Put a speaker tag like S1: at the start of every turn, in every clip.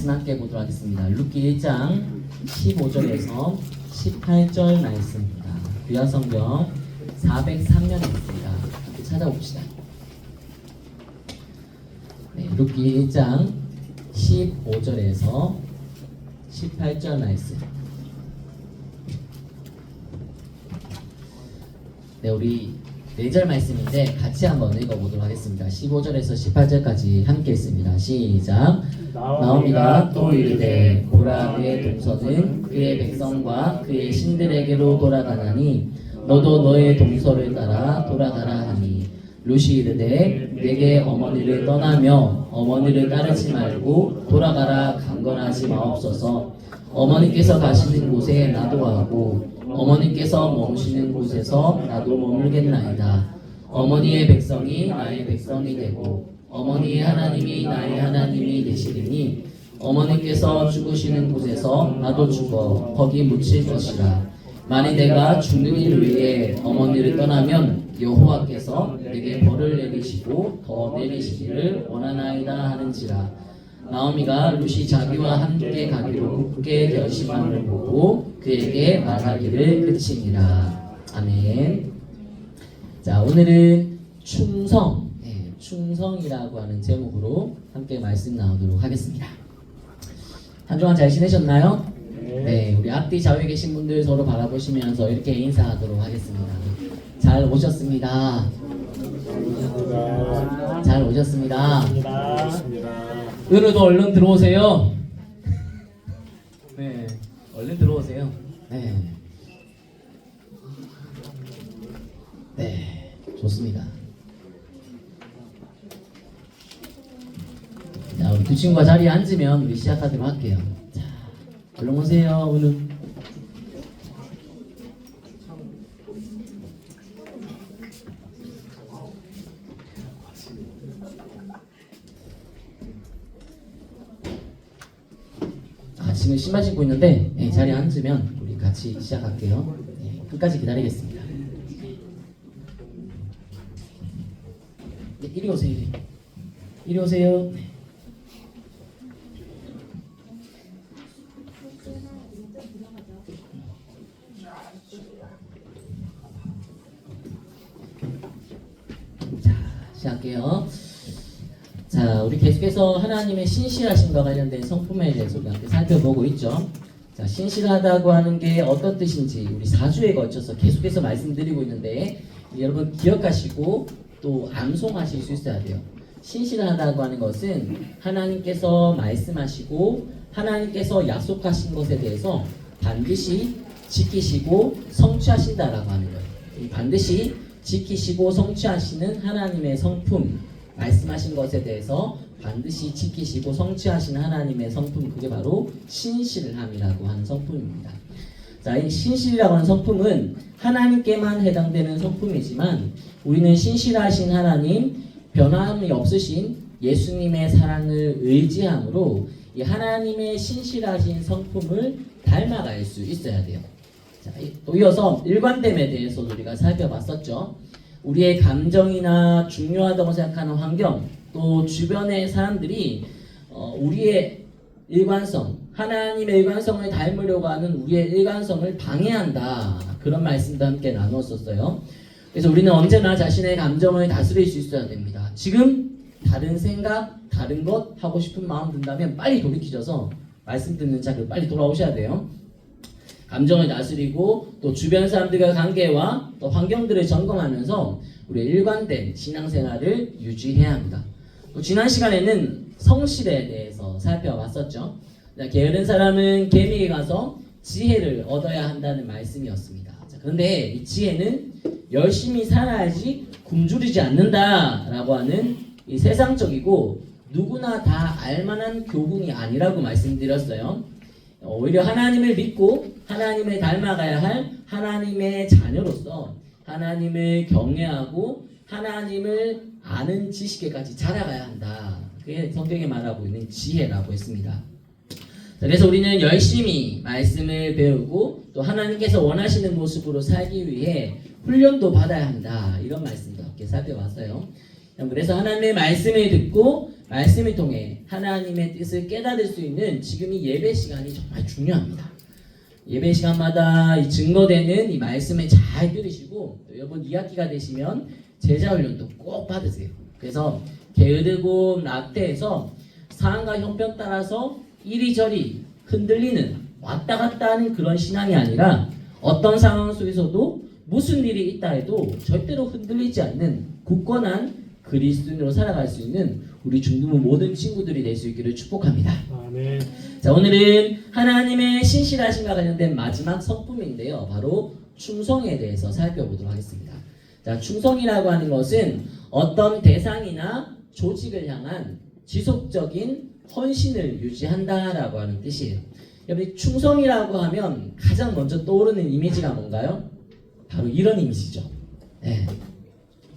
S1: 말씀 함께 보도록 하겠습니다. 룻기 1장 15절에서 18절 말씀입니다. 구약성경 403면에 있습니다. 함께 찾아봅시다. 네, 룻기 1장 15절에서 18절 말씀. 네, 우리 4절 말씀인데 같이 한번 읽어보도록 하겠습니다. 15절에서 18절까지 함께 있습니다. 시작. 나오미가 또 이르되 보라 그의 동서는 그의 백성과 그의 신들에게로 돌아가나니 너도 너의 동서를 따라 돌아가라 하니 룻이 이르되 내게 어머니를 떠나며 어머니를 따르지 말고 돌아가라 강건하지 마옵소서. 어머니께서 가시는 곳에 나도 가고 어머니께서 머무시는 곳에서 나도 머물겠나이다. 어머니의 백성이 나의 백성이 되고 어머니의 하나님이 나의 하나님이 되시리니 어머니께서 죽으시는 곳에서 나도 죽어 거기 묻힐 것이라. 만일 내가 죽는 일을 위해 어머니를 떠나면 여호와께서 내게 벌을 내리시고 더 내리시기를 원하나이다 하는지라. 나오미가 룻이 자기와 함께 가기로 굳게 결심함을 보고 그에게 말하기를 그치니라. 아멘. 자, 오늘은 충성, 충성이라고 하는 제목으로 함께 말씀 나누도록 하겠습니다. 한 주간 잘 지내셨나요? 네, 우리 앞뒤 좌우에 계신 분들 서로 바라보시면서 이렇게 인사하도록 하겠습니다. 잘 오셨습니다. 잘 오셨습니다. 은우도 얼른 들어오세요. 네, 얼른 들어오세요. 네, 네, 좋습니다. 자, 우리 두 친구가 자리에 앉으면 우리 시작하도록 할게요. 자, 얼른 오세요, 은우. 지금 신발 신고 있는데 자리에 앉으면 우리 같이 시작할게요. 끝까지 기다리겠습니다. 이리 오세요. 이리 오세요. 자, 시작할게요. 자, 우리 계속해서 하나님의 신실하심과 관련된 성품에 대해서 우리 함께 살펴보고 있죠. 자, 신실하다고 하는 게 어떤 뜻인지 우리 4주에 걸쳐서 계속해서 말씀드리고 있는데 여러분 기억하시고 또 암송하실 수 있어야 돼요. 신실하다고 하는 것은 하나님께서 말씀하시고 하나님께서 약속하신 것에 대해서 반드시 지키시고 성취하신다라고 하는 거예요. 이 반드시 지키시고 성취하시는 하나님의 성품, 말씀하신 것에 대해서 반드시 지키시고 성취하시는 하나님의 성품, 그게 바로 신실함이라고 하는 성품입니다. 자, 이 신실이라고 하는 성품은 하나님께만 해당되는 성품이지만 우리는 신실하신 하나님, 변함이 없으신 예수님의 사랑을 의지함으로 이 하나님의 신실하신 성품을 닮아갈 수 있어야 돼요. 자, 또 이어서 일관됨에 대해서 우리가 살펴봤었죠. 우리의 감정이나 중요하다고 생각하는 환경, 또 주변의 사람들이 우리의 일관성, 하나님의 일관성을 닮으려고 하는 우리의 일관성을 방해한다. 그런 말씀도 함께 나누었었어요. 그래서 우리는 언제나 자신의 감정을 다스릴 수 있어야 됩니다. 지금 다른 생각, 다른 것 하고 싶은 마음 든다면 빨리 돌이키셔서 말씀 듣는 자리로 빨리 돌아오셔야 돼요. 감정을 다스리고 또 주변 사람들과 관계와 또 환경들을 점검하면서 우리의 일관된 신앙생활을 유지해야 합니다. 또 지난 시간에는 성실에 대해서 살펴봤었죠. 게으른 사람은 개미에 가서 지혜를 얻어야 한다는 말씀이었습니다. 자, 그런데 이 지혜는 열심히 살아야지 굶주리지 않는다라고 하는 이 세상적이고 누구나 다 알만한 교훈이 아니라고 말씀드렸어요. 오히려 하나님을 믿고 하나님을 닮아가야 할 하나님의 자녀로서 하나님을 경외하고 하나님을 아는 지식에까지 자라가야 한다. 그게 성경에 말하고 있는 지혜라고 했습니다. 그래서 우리는 열심히 말씀을 배우고 또 하나님께서 원하시는 모습으로 살기 위해 훈련도 받아야 한다. 이런 말씀도 함께 살펴봤어요. 그래서 하나님의 말씀을 듣고 말씀을 통해 하나님의 뜻을 깨달을 수 있는 지금 이 예배 시간이 정말 중요합니다. 예배 시간마다 이 증거되는 이 말씀을 잘 들으시고 또 여러분 2학기가 되시면 제자훈련도 꼭 받으세요. 그래서 게으르고 낙태해서 상황과 형편 따라서 이리저리 흔들리는 왔다 갔다 하는 그런 신앙이 아니라 어떤 상황 속에서도 무슨 일이 있다 해도 절대로 흔들리지 않는 굳건한 그리스도인으로 살아갈 수 있는 우리 중등부 모든 친구들이 될 수 있기를 축복합니다.
S2: 아멘.
S1: 자, 오늘은 하나님의 신실하심과 관련된 마지막 성품인데요. 바로 충성에 대해서 살펴보도록 하겠습니다. 자, 충성이라고 하는 것은 어떤 대상이나 조직을 향한 지속적인 헌신을 유지한다라고 하는 뜻이에요. 여러분, 충성이라고 하면 가장 먼저 떠오르는 이미지가 뭔가요? 바로 이런 이미지죠. 네.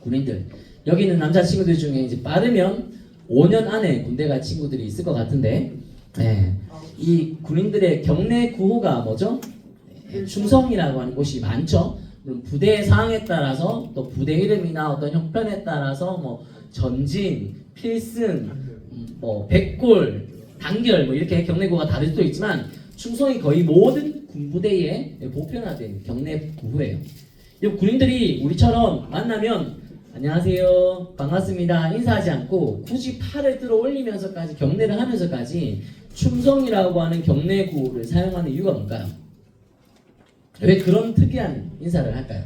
S1: 군인들, 여기 있는 남자친구들 중에 이제 빠르면 5년 안에 군대 갈 친구들이 있을 것 같은데, 네. 이 군인들의 경내 구호가 뭐죠? 네. 충성이라고 하는 곳이 많죠. 물론 부대의 상황에 따라서 또 부대 이름이나 어떤 형편에 따라서 뭐 전진, 필승, 뭐 백골, 단결 뭐 이렇게 경내 구호가 다를 수도 있지만 충성이 거의 모든 군부대에 보편화된 경내 구호예요. 이 군인들이 우리처럼 만나면 안녕하세요, 반갑습니다 인사하지 않고 굳이 팔을 들어 올리면서까지 경례를 하면서까지 충성이라고 하는 경내 구호를 사용하는 이유가 뭘까요? 왜 그런 특이한 인사를 할까요?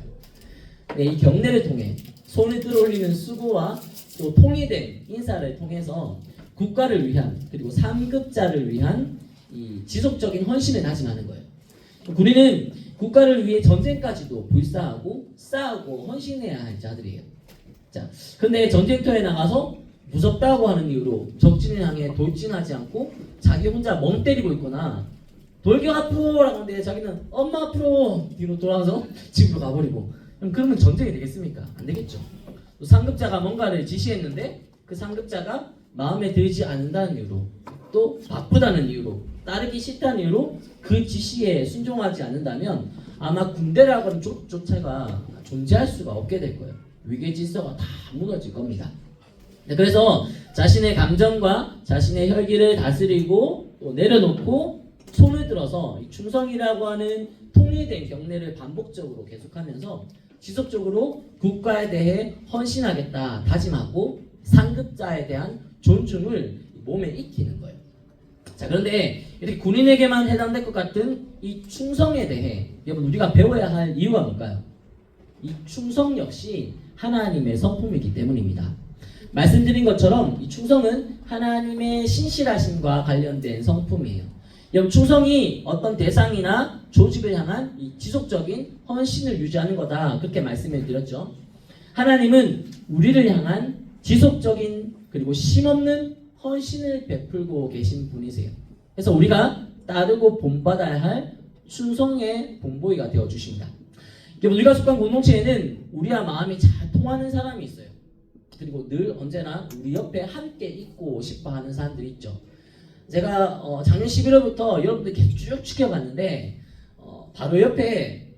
S1: 네, 이 경례를 통해 손을 들어 올리는 수고와 또 통일된 인사를 통해서 국가를 위한 그리고 상급자를 위한 이 지속적인 헌신을 다짐하는 거예요. 우리는 국가를 위해 전쟁까지도 불사하고 싸우고 헌신해야 할 자들이에요. 자, 근데 전쟁터에 나가서 무섭다고 하는 이유로 적진을 향해 돌진하지 않고 자기 혼자 멍 때리고 있거나 돌격 앞으로라고 하는데 자기는 엄마 앞으로 뒤로 돌아서 집으로 가버리고 그러면 전쟁이 되겠습니까? 안 되겠죠. 또 상급자가 뭔가를 지시했는데 그 상급자가 마음에 들지 않는다는 이유로 또 바쁘다는 이유로 따르기 싫다는 이유로 그 지시에 순종하지 않는다면 아마 군대라고 하는 조차가 존재할 수가 없게 될 거예요. 위계 질서가 다 무너질 겁니다. 네, 그래서 자신의 감정과 자신의 혈기를 다스리고 또 내려놓고 손을 들어서 이 충성이라고 하는 통일된 경례를 반복적으로 계속하면서 지속적으로 국가에 대해 헌신하겠다 다짐하고 상급자에 대한 존중을 몸에 익히는 거예요. 자, 그런데 이렇게 군인에게만 해당될 것 같은 이 충성에 대해 여러분 우리가 배워야 할 이유가 뭘까요? 이 충성 역시 하나님의 성품이기 때문입니다. 말씀드린 것처럼 이 충성은 하나님의 신실하심과 관련된 성품이에요. 여러분 충성이 어떤 대상이나 조직을 향한 이 지속적인 헌신을 유지하는 거다 그렇게 말씀을 드렸죠. 하나님은 우리를 향한 지속적인 그리고 쉼없는 헌신을 베풀고 계신 분이세요. 그래서 우리가 따르고 본받아야 할 충성의 본보이가 되어 주십니다. 우리가 속한 공동체에는 우리와 마음이 잘 통하는 사람이 있어요. 그리고 늘 언제나 우리 옆에 함께 있고 싶어 하는 사람들이 있죠. 제가 작년 11월부터 여러분들 계속 쭉 지켜봤는데 바로 옆에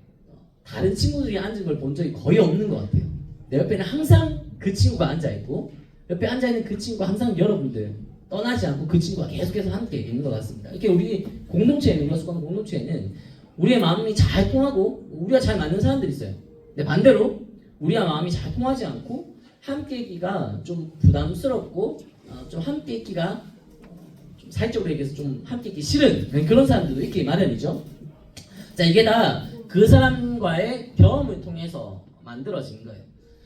S1: 다른 친구들이 앉은 걸 본 적이 거의 없는 것 같아요. 내 옆에는 항상 그 친구가 앉아있고 옆에 앉아있는 그 친구가 항상 여러분들 떠나지 않고 그 친구가 계속해서 함께 있는 것 같습니다. 이렇게 우리 공동체에는 우리가 속한 공동체에는 우리의 마음이 잘 통하고 우리가 잘 맞는 사람들이 있어요. 근데 반대로 우리와 마음이 잘 통하지 않고 함께 있기가 좀 부담스럽고 좀 함께 있기가 좀 사회적으로 얘기해서 좀 함께 있기 싫은 그런 사람들도 있기 마련이죠. 자, 이게 다 그 사람과의 경험을 통해서 만들어진 거예요.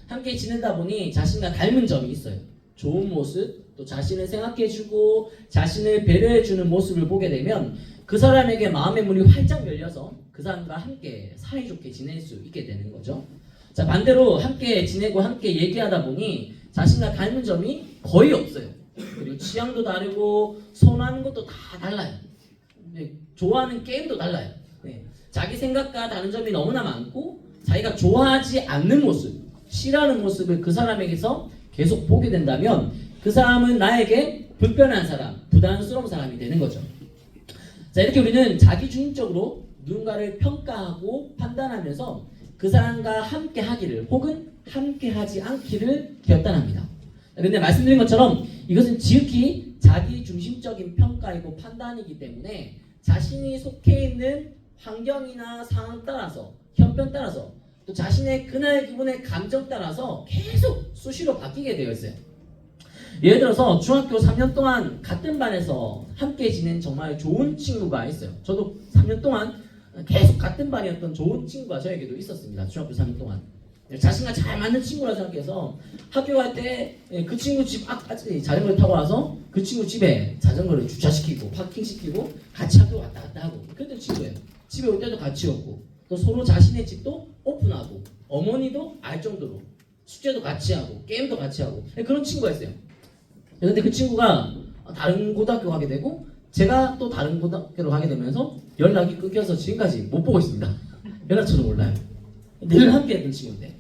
S1: 함께 지내다 보니 자신과 닮은 점이 있어요. 좋은 모습, 또 자신을 생각해주고 자신을 배려해주는 모습을 보게 되면 그 사람에게 마음의 문이 활짝 열려서 그 사람과 함께 사이좋게 지낼 수 있게 되는 거죠. 자, 반대로 함께 지내고 함께 얘기하다 보니 자신과 닮은 점이 거의 없어요. 그리고 취향도 다르고 선호하는 것도 다 달라요. 좋아하는 게임도 달라요. 네. 자기 생각과 다른 점이 너무나 많고 자기가 좋아하지 않는 모습, 싫어하는 모습을 그 사람에게서 계속 보게 된다면 그 사람은 나에게 불편한 사람, 부담스러운 사람이 되는 거죠. 자, 이렇게 우리는 자기중심적으로 누군가를 평가하고 판단하면서 그 사람과 함께 하기를 혹은 함께 하지 않기를 결단합니다. 근데 말씀드린 것처럼 이것은 지극히 자기 중심적인 평가이고 판단이기 때문에 자신이 속해 있는 환경이나 상황 따라서, 형편 따라서, 또 자신의 그날 기분의 감정 따라서 계속 수시로 바뀌게 되어 있어요. 예를 들어서 중학교 3년 동안 같은 반에서 함께 지낸 정말 좋은 친구가 있어요. 저도 3년 동안 계속 같은 반이었던 좋은 친구가 저에게도 있었습니다. 중학교 3년 동안. 자신과 잘 맞는 친구라 생각해서 학교 갈 때 그 친구 집 앞까지 자전거를 타고 와서 그 친구 집에 자전거를 주차시키고 파킹시키고 같이 학교 왔다 갔다 하고 그랬던 친구예요. 집에 올 때도 같이 오고 또 서로 자신의 집도 오픈하고 어머니도 알 정도로 숙제도 같이 하고 게임도 같이 하고 그런 친구가 있어요. 근데 그 친구가 다른 고등학교 가게 되고 제가 또 다른 고등학교로 가게 되면서 연락이 끊겨서 지금까지 못 보고 있습니다. 연락처도 몰라요. 늘 함께 했던 친구인데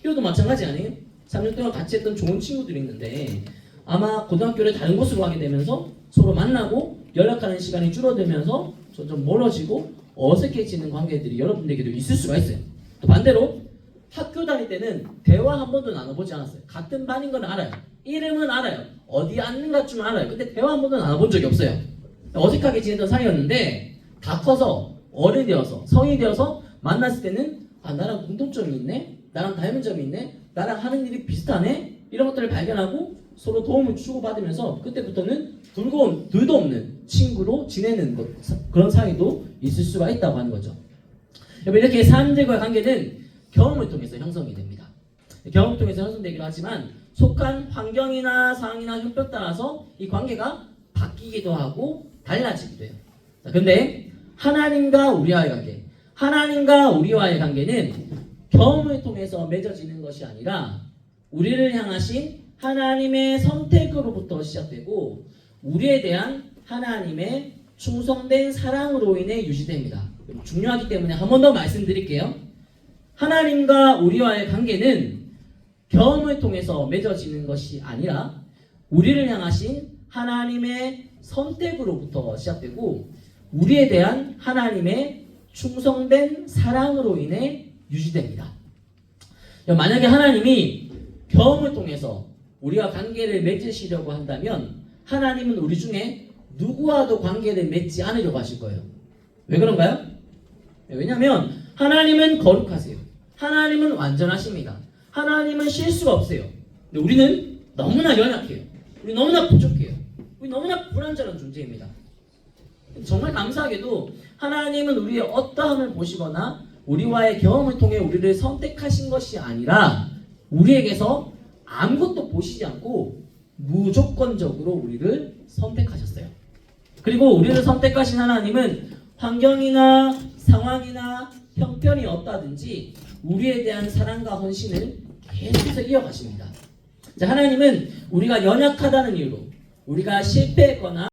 S1: 이것도 마찬가지 아니에요? 3년 동안 같이 했던 좋은 친구들이 있는데 아마 고등학교를 다른 곳으로 가게 되면서 서로 만나고 연락하는 시간이 줄어들면서 점점 멀어지고 어색해지는 관계들이 여러분들에게도 있을 수가 있어요. 또 반대로 학교 다닐 때는 대화 한 번도 나눠보지 않았어요. 같은 반인 건 알아요. 이름은 알아요. 어디 앉는가 좀 알아요. 근데 대화 한 번도 나눠본 적이 없어요. 어색하게 지내던 사이였는데 다 커서 어른이 되어서 성인이 되어서 만났을 때는 나랑 공통점이 있네? 나랑 닮은 점이 있네? 나랑 하는 일이 비슷하네? 이런 것들을 발견하고 서로 도움을 주고받으면서 그때부터는 둘도 없는 친구로 지내는 그런 사이도 있을 수가 있다고 하는 거죠. 이렇게 사람들과의 관계는 경험을 통해서 형성이 됩니다. 경험을 통해서 형성되기도 하지만 속한 환경이나 상황이나 형편 따라서 이 관계가 바뀌기도 하고 달라지기도 해요. 그런데 하나님과 우리와의 관계, 하나님과 우리와의 관계는 경험을 통해서 맺어지는 것이 아니라 우리를 향하신 하나님의 선택으로부터 시작되고 우리에 대한 하나님의 충성된 사랑으로 인해 유지됩니다. 중요하기 때문에 한 번 더 말씀드릴게요. 하나님과 우리와의 관계는 경험을 통해서 맺어지는 것이 아니라 우리를 향하신 하나님의 선택으로부터 시작되고 우리에 대한 하나님의 충성된 사랑으로 인해 유지됩니다. 만약에 하나님이 경험을 통해서 우리와 관계를 맺으시려고 한다면 하나님은 우리 중에 누구와도 관계를 맺지 않으려고 하실 거예요. 왜 그런가요? 왜냐하면 하나님은 거룩하세요. 하나님은 완전하십니다. 하나님은 실수가 없어요. 근데 우리는 너무나 연약해요. 우리 너무나 부족해요. 우리 너무나 불완전한 존재입니다. 정말 감사하게도 하나님은 우리의 어떠함을 보시거나 우리와의 경험을 통해 우리를 선택하신 것이 아니라 우리에게서 아무것도 보시지 않고 무조건적으로 우리를 선택하셨어요. 그리고 우리를 선택하신 하나님은 환경이나 상황이나 형편이 어떠하든지 우리에 대한 사랑과 헌신을 계속해서 이어가십니다. 자, 하나님은 우리가 연약하다는 이유로 우리가 실패했거나